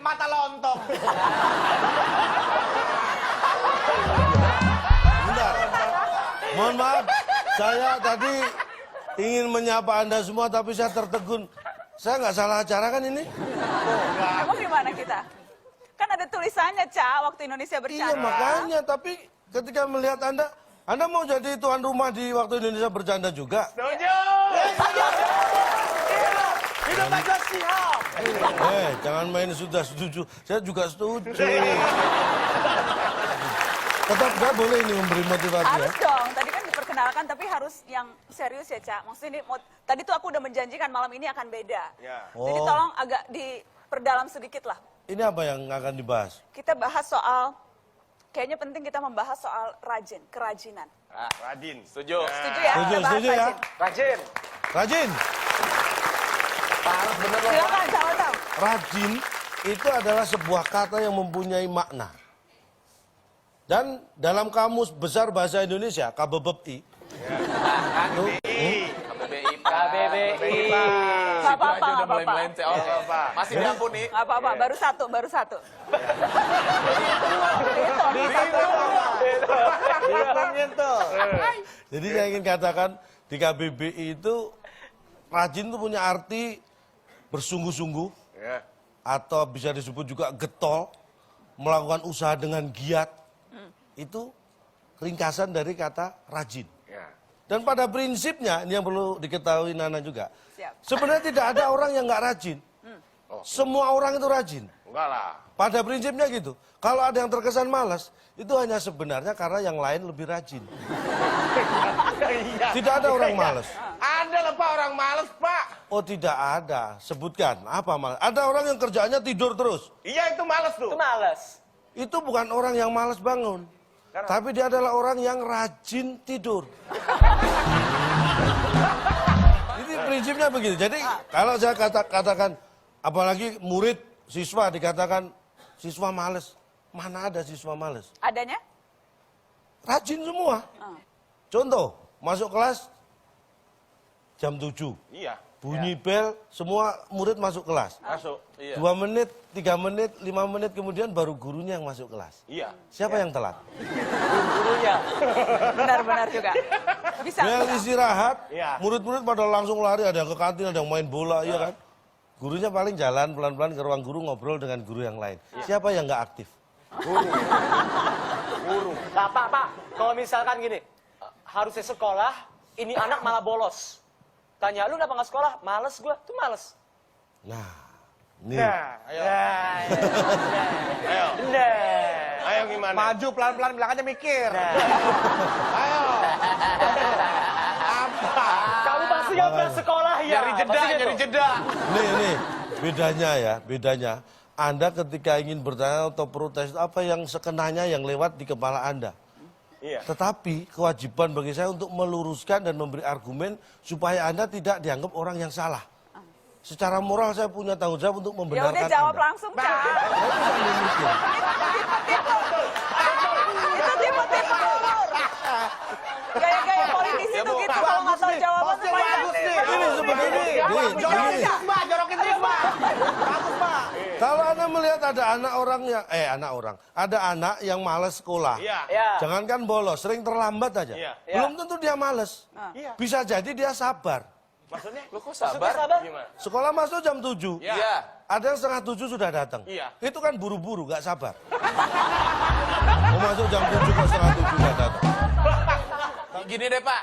mata lontong. Bentar. Mohon maaf, saya tadi ingin menyapa Anda semua tapi saya tertegun. Saya nggak salah acara kan ini? Emang gimana kita? Kan ada tulisannya, Ca, waktu Indonesia bercanda. Iya makanya, tapi ketika melihat Anda mau jadi tuan rumah di waktu Indonesia bercanda juga? Setuju. Hidup Najwa Shihab. Jangan main sudah setuju. Saya juga setuju. Tetap saya boleh ini memberi motivasi ya? Harus dong, tadi kan diperkenalkan tapi harus yang serius ya, Ca. Maksudnya ini, tadi tuh aku udah menjanjikan malam ini akan beda. Ya. Jadi Oh. tolong agak diperdalam sedikit lah. Ini apa yang akan dibahas? Kita bahas soal, kayaknya penting kita membahas soal kerajinan. Rajin. Setuju. Setuju ya? Setuju, Kita bahas setuju ya. rajin. Rajin. Rajin. Parah bener loh. Silakan, Ca. Rajin itu adalah sebuah kata yang mempunyai makna. Dan dalam kamus besar bahasa Indonesia, KBBI, KBBI. Nggak apa-apa, nggak Udah mulai apa-apa. melenceng. Oke. Masih diampuni. Nggak apa-apa, baru satu. Jadi saya ingin katakan di KBBI itu rajin itu punya arti bersungguh-sungguh Ya. atau bisa disebut juga getol, melakukan usaha dengan giat. Itu ringkasan dari kata rajin. Ya. Dan pada prinsipnya, ini yang perlu diketahui Nana juga. Siap. Sebenarnya tidak ada orang yang nggak rajin. Semua orang itu rajin. Enggak lah. Pada prinsipnya gitu. Kalau ada yang terkesan malas, itu hanya sebenarnya karena yang lain lebih rajin. Iya. Tidak ada orang malas. Ada lah Pak orang males Pak. Oh tidak ada. Sebutkan. Apa malas? Ada orang yang kerjaannya tidur terus. Iya itu males tuh. Males. Itu bukan orang yang malas bangun. Tapi dia adalah orang yang rajin tidur. Ini prinsipnya begitu. Jadi kalau saya katakan, apalagi murid, siswa dikatakan siswa males. Mana ada siswa males? Adanya? Rajin semua. Contoh, masuk kelas jam 7. Iya. Bunyi bel, semua murid masuk kelas. Masuk. Iya. 2 menit, 3 menit, 5 menit kemudian baru gurunya yang masuk kelas. Iya. Siapa yang telat? Gurunya. Benar-benar juga. Bisa. Bel istirahat, Iya. murid-murid pada langsung lari, ada yang ke kantin, ada yang main bola, iya kan? Gurunya paling jalan pelan-pelan ke ruang guru ngobrol dengan guru yang lain. Siapa yang nggak aktif? Guru. Nah, Pak, kalau misalkan gini, harusnya sekolah, ini anak malah bolos. Tanya, lu kenapa nggak sekolah? Males gue, tuh males. Nah, nih. Ya. Ayo. Ayo. Nah, Ayo gimana? Maju pelan-pelan belakangnya mikir. Ayo. Apa? kamu pasti nggak pernah sekolah ya? Nyari jeda, Pasti gitu. nyari jeda. Nih, bedanya ya, bedanya. Anda ketika ingin bertanya atau protes, apa yang sekenanya yang lewat di kepala Anda. Iya. Tetapi kewajiban bagi saya untuk meluruskan dan memberi argumen supaya Anda tidak dianggap orang yang salah. Secara moral saya punya tanggung jawab untuk Ya membenarkan udah jawab Anda. langsung, Ca. Saya tuh sambil mikir. Itu tipe-tipe umur. Gaya-gaya politisi tuh gitu, kalau nggak tahu jawaban tuh Bagus nih. Ini seperti ini. Jorokin terus, Pak. Jorokin terus, Pak. Bagus, Pak. Kalau Anda melihat ada ada anak yang malas sekolah. Iya. Ya. Jangankan bolos, sering terlambat aja. Iya. Belum tentu dia males. Bisa jadi dia sabar. Maksudnya? Lu kok Sabar, sabar? sabar. Gimana? Sekolah masuk jam 7. Iya. Ada yang setengah 7 sudah datang. Iya. Itu kan buru-buru, gak sabar. Mau masuk jam 7 kok setengah 7 sudah datang. Gini deh Pak,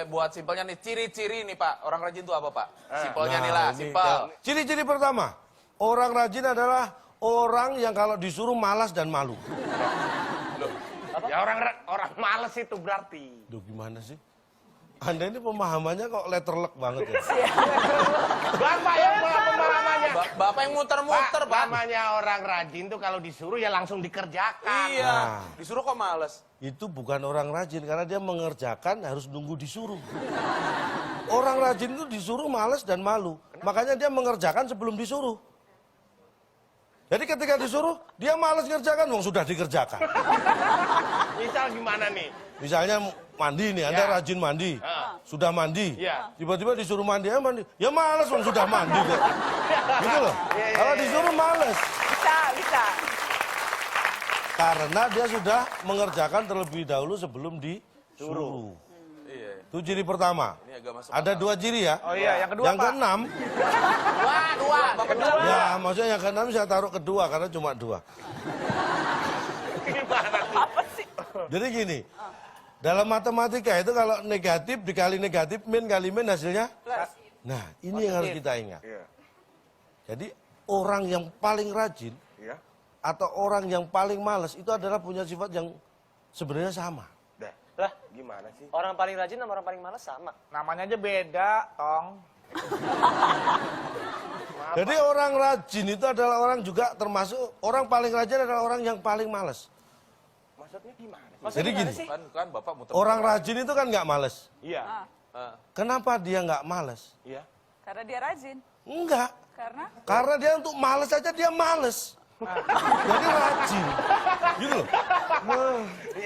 buat simpelnya nih, ciri-ciri nih Pak, orang rajin itu apa Pak? Simpelnya nih lah, ini, simpel. Ciri-ciri pertama, orang rajin adalah orang yang kalau disuruh malas dan malu. Ya orang males itu berarti. Duh gimana sih? Anda ini pemahamannya kok letterlek banget ya? Bapak yang pemahamannya. Bapak yang muter-muter Pak. Namanya orang rajin tuh kalau disuruh ya langsung dikerjakan. Iya, Nah. disuruh kok males. Itu bukan orang rajin, karena dia mengerjakan harus nunggu disuruh. Orang rajin itu disuruh malas dan malu. Makanya dia mengerjakan sebelum disuruh. Jadi ketika disuruh, dia malas ngerjakan, wong sudah dikerjakan. Misal gimana nih? Misalnya mandi nih, Anda Ya. rajin mandi. Ah. Sudah mandi. Ya. Tiba-tiba disuruh mandi, ya mandi. Ya malas, wong sudah mandi kok. Gitu loh. Kalau disuruh malas. Bisa, bisa. Karena dia sudah mengerjakan terlebih dahulu sebelum disuruh. Iya. Itu ciri pertama. Ini agak masuk Ada 2 ciri ya. Oh iya, yang kedua, Yang Pak. keenam, Dua. Bapak kedua. ya maksudnya yang keenam saya taruh kedua karena cuma 2. Apa sih? Jadi gini, dalam matematika itu kalau negatif dikali negatif, min kali min hasilnya. Nah, ini yang harus kita ingat. Iya. Jadi orang yang paling rajin Iya. atau orang yang paling malas itu adalah punya sifat yang sebenarnya sama. Dah. Lah, Gimana sih? orang paling rajin sama orang paling malas sama. Namanya aja beda, Tong. Jadi orang rajin itu adalah orang juga termasuk orang paling rajin adalah orang yang paling malas. Maksudnya gimana? Jadi gini, Kan Bapak muter. orang rajin itu kan nggak malas. Iya. Kenapa dia nggak malas? Iya. Karena dia rajin. Enggak, Karena dia untuk malas aja dia malas. Jadi rajin, gitu loh.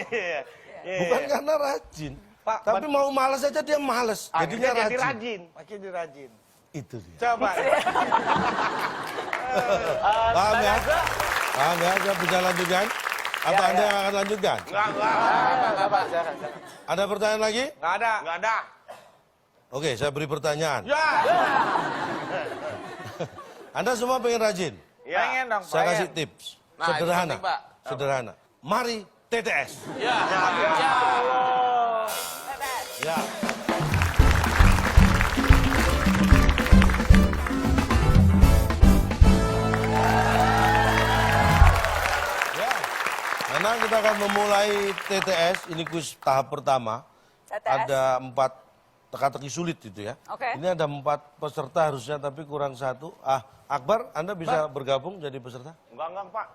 Iya. Bukan karena rajin, Pak, tapi mau malas aja dia malas. Jadinya Akhirnya jadi rajin. rajin. Makin dirajin. Itu dia. Coba. Paham ya? Paham ya? Saya bisa lanjutkan? Atau Anda yang akan lanjutkan? Enggak. Ada pertanyaan lagi? Nggak ada. Enggak ada. Oke, saya beri pertanyaan. Ya. Anda semua pengen rajin? Iya. Pengen dong, Saya pengen. kasih tips. Nah, itu Sederhana. penting, Pak. Sederhana. Mari TTS. Ya. Ya. Ya. Karena kita akan memulai TTS, ini kuis tahap pertama. TTS. Ada 4 teka-teki sulit itu ya. Oke. Ini ada 4 peserta harusnya tapi kurang 1. Akbar, Anda bisa bergabung jadi peserta? Enggak, Pak.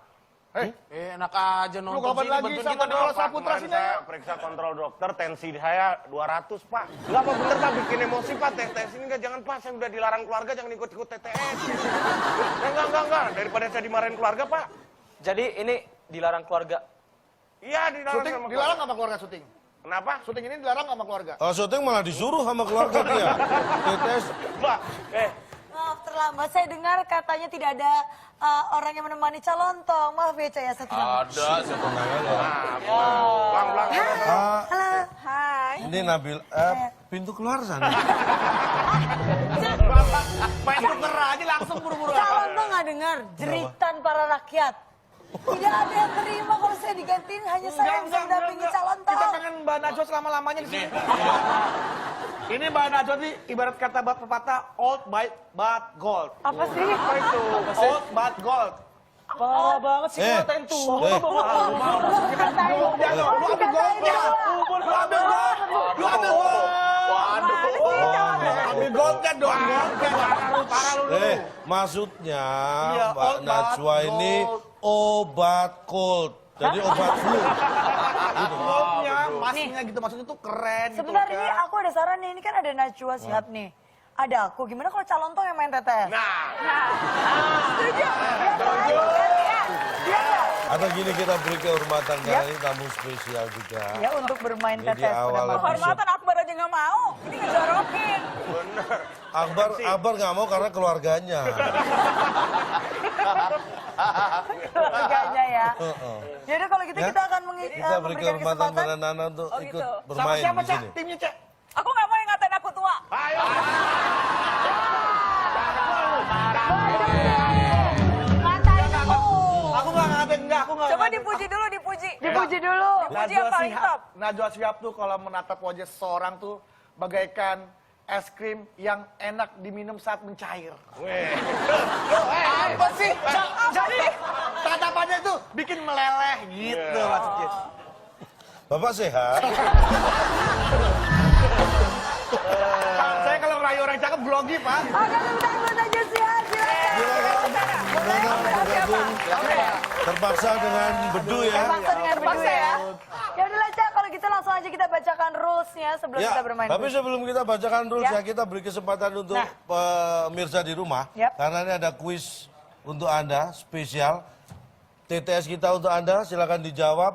Enak aja Lu nonton kapan sini lagi bantuin sama kita Dola dong. Saputra Kemarin sini? saya periksa kontrol dokter, tensi saya 200, Pak. Enggak, Pak, bener, Pak, bikin emosi, Pak. TTS ini enggak, jangan, Pak. Saya udah dilarang keluarga, jangan ikut-ikut TTS. Enggak. Daripada saya dimarahin keluarga, Pak. Jadi ini dilarang keluarga. Iya, dilarang Syuting sama dilarang keluarga. sama keluarga syuting. Kenapa? Syuting ini dilarang sama keluarga. Kalau syuting malah disuruh sama keluarga dia. TTS. Pak, Maaf terlambat, saya dengar katanya tidak ada orang yang menemani calon tong. Maaf ya Caya, saya terlambat. Ada sebenarnya. Pulang. Halo. hai. Ini Nabil, pintu keluar sana. Main tuker aja langsung buru-buru. Calon tong nggak dengar jeritan para rakyat. Tidak ada yang terima kalau saya digantiin, hanya saya yang bisa mendampingi calon Kita tong. pengen Mbak Najwa selama-lamanya di sini. Ini Mbak Najwa nih ibarat kata pepatah old but gold. Apa sih? Apa itu? Old but gold. Parah banget sih Eh, ngatain tuh. eh. Lu ambil gold. Lu ambil gold. Lu ambil gold. Ambil goldnya dong. Parah lu. Maksudnya Iya, Mbak obat Najwa ini gold. obat cold. Jadi obat flu. Goldnya, masnya gitu maksudnya tuh keren gitu. Sebentar ini kan. aku ada saran nih, ini kan ada Najwa Shihab nih. Ada aku, gimana kalau calon tong yang main TTS? Nah, Setuju. Atau gini kita beri kehormatan karena ini tamu spesial juga. Ya untuk bermain Ini di TTS. awal pada malam. episode. Hormatan Akbar aja nggak mau. Ini ngejorokin. Akbar nggak mau karena keluarganya. Keluarganya ya. Yaudah kalau gitu Ya, kita akan Kita beri memberikan kehormatan kesempatan. pada Nana untuk Oh, ikut gitu. Sama bermain siapa, di Cak? sini. Timnya, Cak? Aku nggak mau yang ngatain aku tua. Ngatain aku. Aku nggak ngatain, enggak. Aku nggak Coba ngatain. dipuji dulu, dipuji. Dipuji dulu. Dipuji yang paling top. Najwa Shihab tuh kalau menatap wajah seseorang tuh bagaikan es krim yang enak diminum saat mencair. Apa sih? Jadi tatapannya itu bikin meleleh gitu maksudnya. Bapak sehat? Saya kalau ngerayu orang cakep grogi, Pak. Oke, tepuk tangan aja Shihab. Silakan. Nana bergabung terpaksa dengan bedu ya. Terpaksa dengan bedu Terpaksa ya. ya. Ya udahlah Cak, kalau gitu langsung aja kita bacakan rules-nya sebelum Ya, kita bermain. tapi sebelum kita bacakan rules Ya. ya, kita beri kesempatan untuk pemirsa di rumah. Yap. Karena ini ada kuis untuk Anda, spesial. TTS kita untuk Anda, silakan dijawab.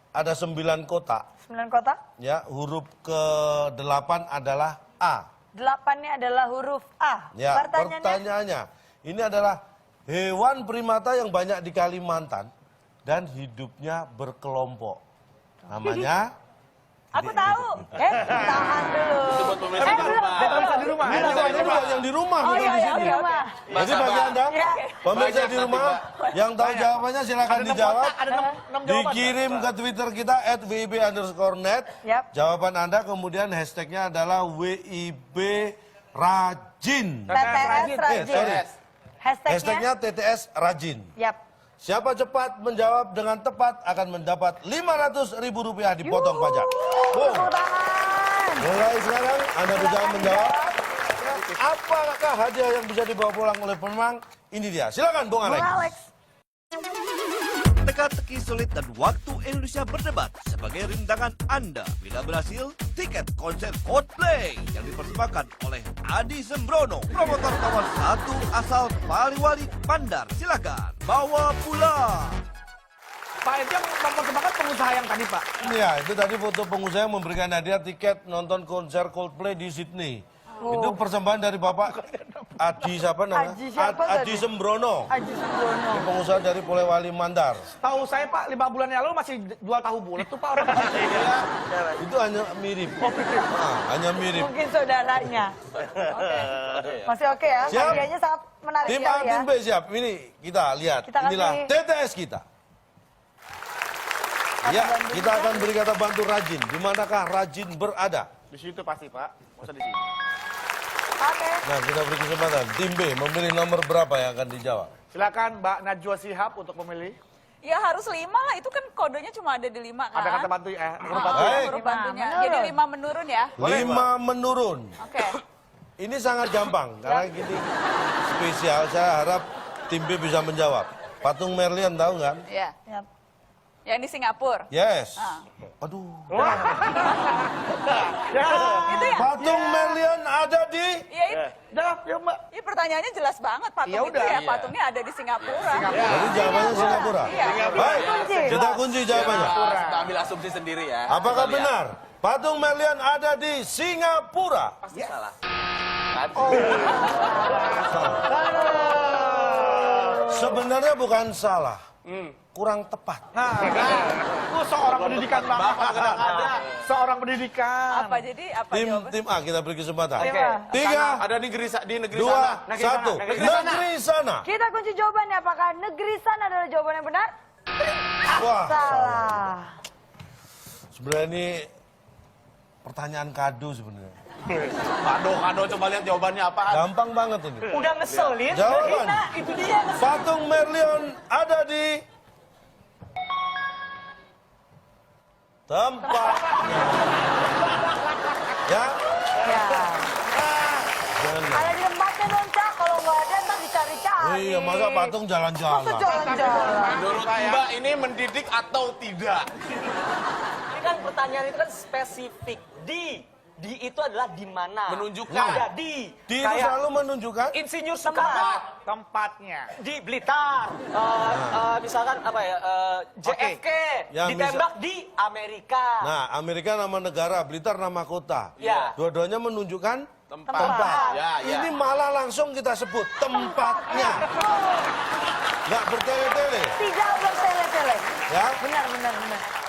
Ada 9 kotak. 9 kotak. Ya, huruf ke-8 adalah A. 8-nya adalah huruf A. Ya, Pertanyaannya, pertanyaannya, ini adalah hewan primata yang banyak di Kalimantan dan hidupnya berkelompok. Namanya Aku tahu. Tahan dulu. Itu buat pemirsa di rumah. Pemirsa di rumah. yang di rumah, Oh bukan iya, di iya, sini. di rumah. Jadi bagi Anda, pemirsa di rumah yang tahu jawabannya silakan dijawab. Ada 6 jawaban. Dikirim ke Twitter kita @wib_net. Yap. Jawaban Anda kemudian hashtagnya adalah WIB Rajin. TTS Rajin. sorry. Hashtagnya? Hashtagnya TTS Rajin. Yap. Siapa cepat menjawab dengan tepat akan mendapat Rp500.000 dipotong pajak. Boom. Tepuk tangan. Mulai sekarang Anda bisa menjawab. Apakah hadiah yang bisa dibawa pulang oleh pemenang? Ini dia. Silakan Bung Bung Alex. Alex. Teka-teki sulit dan waktu Indonesia berdebat sebagai rintangan Anda bila berhasil tiket konser Coldplay yang dipersembahkan oleh Adi Sembrono, promotor nomor 1 asal Poliwali Mandar. Silakan bawa pulang. Pak, itu yang mempersembahkan pengusaha yang tadi, Pak. Iya, itu tadi foto pengusaha yang memberikan hadiah tiket nonton konser Coldplay di Sydney. Itu persembahan dari Bapak Adi siapa namanya? Adi siapa Adi tadi? Sembrono. Aji Sembrono. Ini pengusaha dari Polewali Mandar. Tahu saya, Pak, 5 bulan yang lalu masih jual tahu bulat tuh, Pak, orang. Itu hanya mirip. Hanya mirip. Mungkin saudaranya. Masih oke ya? Siap. Hadiahnya sangat menarik Tim A, sekali ya. tim B siap. Ini kita lihat. Kita kasih- Inilah TTS kita. Ya, kita akan beri kata bantu Rajin. Di manakah Rajin berada? Di situ pasti, Pak. Masa di sini. Oke. Nah, kita beri kesempatan. Tim B memilih nomor berapa yang akan dijawab? Silakan Mbak Najwa Shihab untuk memilih. Ya harus 5 lah, itu kan kodenya cuma ada di 5 kan. Ada kata bantu ya, huruf bantu. Baik. Huruf bantunya. Menurun. Jadi 5 menurun ya. 5 menurun. Oke. Ini sangat gampang karena gini spesial. Saya harap tim B bisa menjawab. Patung Merlion tahu nggak? Ya. Siap. Yang di Singapura. Yes. Ah. Aduh. Itu ya. Patung Merlion ada di Ya itu. Jawab, ya Mbak. Ya pertanyaannya jelas banget patung Ya itu udah. ya, Iya. patungnya ada di Singapura. Jadi jawabannya Singapura. Iya. Baik, Kunci. kita kunci jawabannya. Kita ambil asumsi sendiri ya. Apakah Kita lihat. benar patung Merlion ada di Singapura? Pasti salah. Kan? Sebenarnya bukan salah, kurang tepat. Lu seorang pendidikan Bapak. Seorang pendidikan. Apa jadi apa Tim jawabannya? tim A kita beri kesempatan. Oke. 3, Ada di negeri 2, sana. 1. Negeri sana. Kita kunci jawabannya. Apakah negeri sana adalah jawaban yang benar? Wah, Salah. sebenarnya ini pertanyaan kado sebenarnya. Kado, coba lihat jawabannya apa. Gampang banget ini. Udah ngeselin. Jawaban. Nah, itu dia. Patung Merlion ada di tempatnya. Ya, Ya. jangan. Ada di tempatnya dong, Cak. Kalau nggak ada, ntar dicari-cari. Iya, masa patung Masa jalan-jalan. jalan-jalan? Menurut Mbak ini mendidik atau tidak? Ini kan pertanyaan itu kan spesifik. Di itu adalah di mana? Menunjukkan. Ada di. Di itu Kayak selalu menunjukkan Insinyur Soekarno Tempatnya. di Blitar. Misalkan apa ya? JFK Yang ditembak di Amerika. Nah, Amerika nama negara, Blitar nama kota. Ya. Dua-duanya menunjukkan Tempat. tempat. Ya, ya. Ini malah langsung kita sebut tempatnya. Nggak bertele-tele, Tidak bertele-tele. ya? Benar.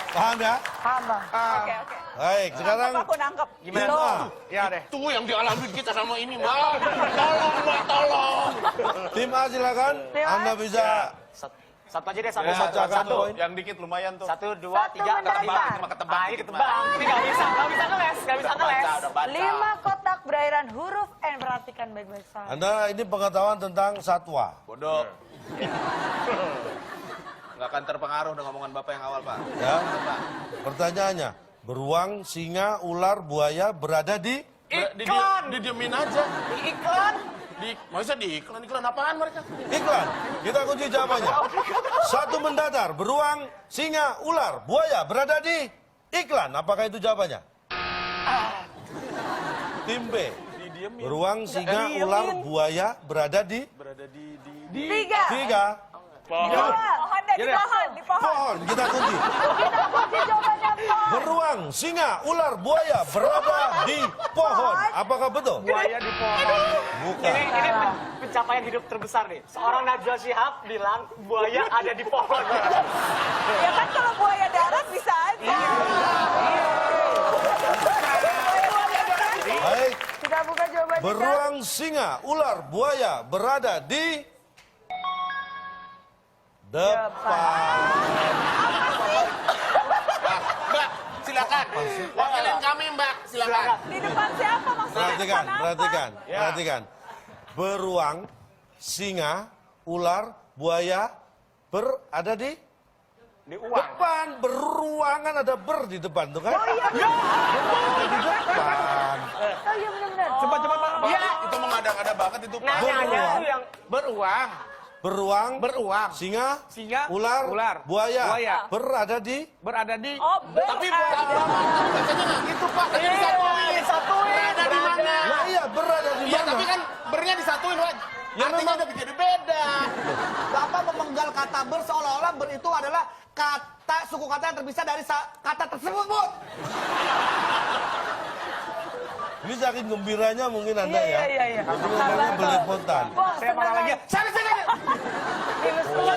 Paham ya? Paham, Bang. Oke, oke. Baik, sekarang Aku nangkep. tim A. Ya deh. Itu yang dialami kita sama ini, Mbak. Tolong, Mbak, tolong. Tim A silakan. Tim A. Anda bisa Satu aja deh, satu. memecahkan poin. Yang dikit lumayan tuh. 1, 2, 3, mendaftar. ketebak. Ini ketebak. Ini nggak bisa ngeles, nggak bisa ngeles. Udah baca. 5 kotak berairan huruf N. Perhatikan baik-baik saja. Anda ini pengetahuan tentang satwa. Bodoh. Nggak akan terpengaruh dengan omongan Bapak yang awal, Pak. Ya. Pertanyaannya, beruang, singa, ular, buaya berada di Iklan. Didiemin aja. Iklan. Masa di iklan apaan mereka? iklan. Kita kunci jawabannya. Satu mendatar, beruang, singa, ular, buaya berada di iklan. Apakah itu jawabannya? Tim B. Beruang, singa, ular, buaya berada di 3, 3. 2, Mohon deh di Yaudah. pohon, di pohon. Pohon, kita kunci. Kita kunci jawabannya pohon. Beruang, singa, ular, buaya berada di pohon. Apakah betul? Buaya di pohon. Bukan. Ini pencapaian hidup terbesar nih. Seorang Najwa Shihab bilang buaya ada di pohon. Ya kan kalau buaya darat bisa aja. Baik, Kita buka jawabannya. beruang, singa, ular, buaya berada di depan. Mbak, silakan. Wakilin kami, Mbak. Silakan. Di depan siapa maksudnya? Perhatikan, Depan apa? perhatikan, Ya. perhatikan. Beruang, singa, ular, buaya berada di Di uang. depan. Beruangan ada ber di depan tuh kan? Oh iya, Di depan. oh iya benar-benar. Cepat Pak. Iya, itu mengada-ngada banget itu, Pak. Nanya itu yang Beruang. Beruang, Beruang. singa, Singa, ular, ular, buaya, buaya. berada di Berada di. Oh, Tapi bacanya nggak gitu, Pak. Tadi disatuin. Berada di mana? Nah iya berada di Iya, mana? tapi kan bernya disatuin, Pak. Ya, Artinya memang- udah jadi beda. Bapak memenggal kata ber seolah-olah ber itu adalah kata suku kata yang terpisah dari kata tersebut, Bu. Ini saking gembiranya mungkin Anda ya. iya. Saking gembiranya belepotan. Bos, Saya malah lagi. Sana. Minus 10.